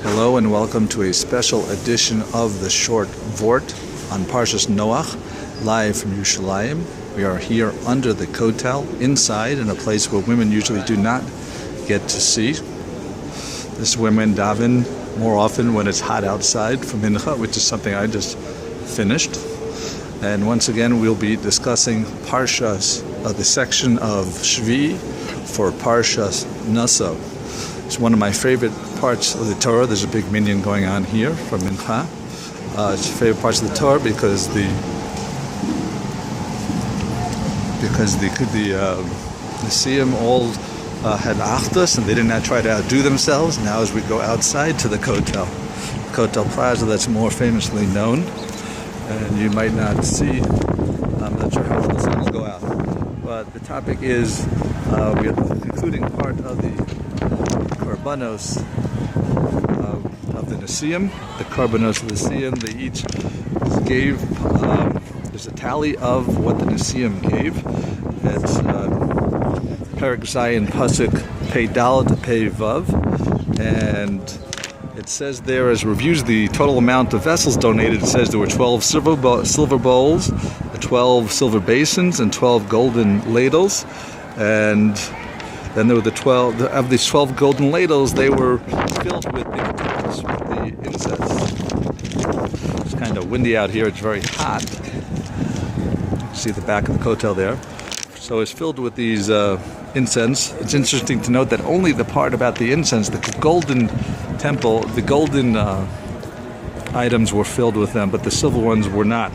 Hello and welcome to a special edition of the short Vort on Parshas Noach, live from Yerushalayim. We are here under the kotel, inside, in a place where women usually do not get to see. This women daven more often when it's hot outside for mincha, which is something I just finished. And once again, we'll be discussing Parshas, the section of Shevii for Parshas Naso. It's one of my favorite parts of the Torah. There's a big minyan going on here for mincha. It's favorite parts of the Torah because the Nesiim all had achdus and they did not try to outdo themselves. Now as we go outside to the kotel plaza that's more famously known, and you might not see, I'm not sure how the sun will go out, but the topic is we are the concluding part of the Karbanos of the Nesiim. The Karbanos of the Nesiim, they each gave, there's a tally of what the Nesiim gave. It's Perek Zayin Pasuk Pei Dalet to Pei Vav, and it says there, as reviews the total amount of vessels donated, it says there were 12 silver bowls, 12 silver basins, and 12 golden ladles. And then there were the 12, of these 12 golden ladles, they were filled with the incense. It's kind of windy out here, it's very hot. You see the back of the kotel there. So it's filled with these incense. It's interesting to note that only the part about the incense, the golden temple, the golden items were filled with them, but the silver ones were not.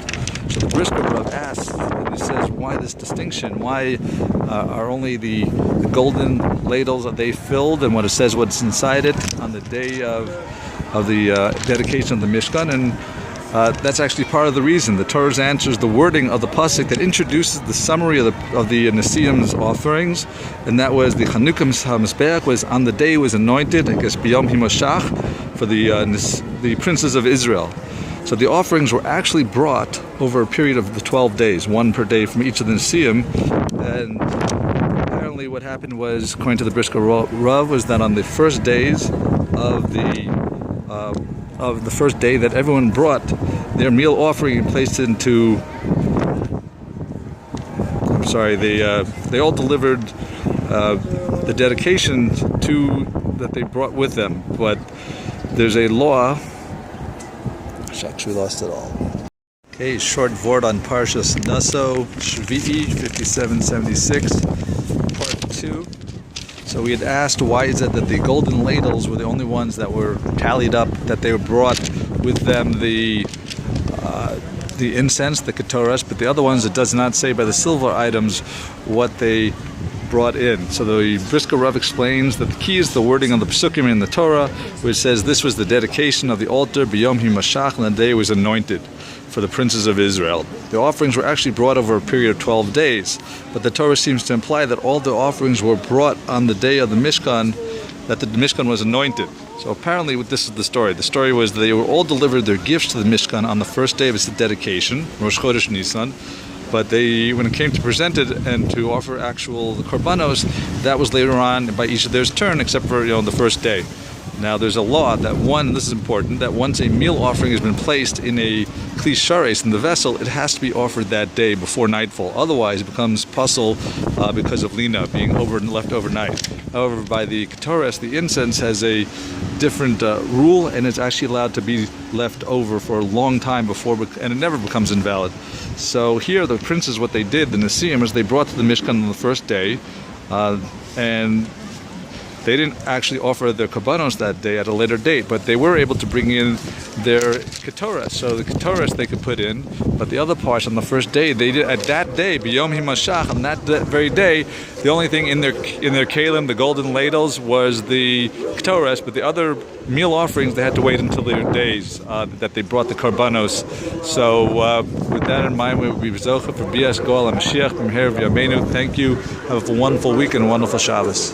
So the Brisker Rav asks, and he says, why this distinction? Why are only the golden ladles, are they filled? And what it says, what's inside it on the day of the dedication of the Mishkan? And that's actually part of the reason. The Torah answers the wording of the pasuk that introduces the summary of the Nesiim's offerings, and that was the Chanukah HaMizbeach was on the day it was anointed, I guess B'yom Himashach, for the princes of Israel. So the offerings were actually brought over a period of the 12 days, one per day from each of the Nesiim. And apparently what happened was, according to the Brisker Rav, was that on the first days of the first day that everyone brought their meal offering and placed into, they all delivered the dedication that they brought with them. But there's a law. Actually lost it all. Okay, short Vort on Parshas Naso, Shevii 5776, part 2. So we had asked, why is it that the golden ladles were the only ones that were tallied up, that they were brought with them the incense, the ketoras, but the other ones, it does not say by the silver items what they brought in. So the Brisker Rav explains that the key is the wording of the Pesukim in the Torah, which says this was the dedication of the altar, B'yom Himashach, and the day it was anointed for the princes of Israel. The offerings were actually brought over a period of 12 days, but the Torah seems to imply that all the offerings were brought on the day of the Mishkan, that the Mishkan was anointed. So apparently this is the story. The story was that they were all delivered their gifts to the Mishkan on the first day of its dedication, Rosh Chodesh Nisan, but when it came to present it and to offer actual korbanos, that was later on by each of theirs turn, except for the first day. Now there's a law that this is important, that once a meal offering has been placed in a kli shares, in the vessel, it has to be offered that day before nightfall. Otherwise it becomes puzzle because of lina, being left overnight. However, by the ketoras, the incense has a different rule, and it's actually allowed to be left over for a long time and it never becomes invalid. So here the princes, what they did, the Nesiim, is they brought to the Mishkan on the first day, and they didn't actually offer their korbanos that day at a later date, but they were able to bring in their ketoras. So the ketoras they could put in, but the other parts on the first day, they did at that day, B'yom Himashach, on that very day, the only thing in their kalim, the golden ladles, was the ketoras, but the other meal offerings, they had to wait until their days that they brought the korbanos. So with that in mind, we will be zocha for Bias Goal HaMashiach B'mher V'Yameinu. Thank you. Have a wonderful week and a wonderful Shabbos.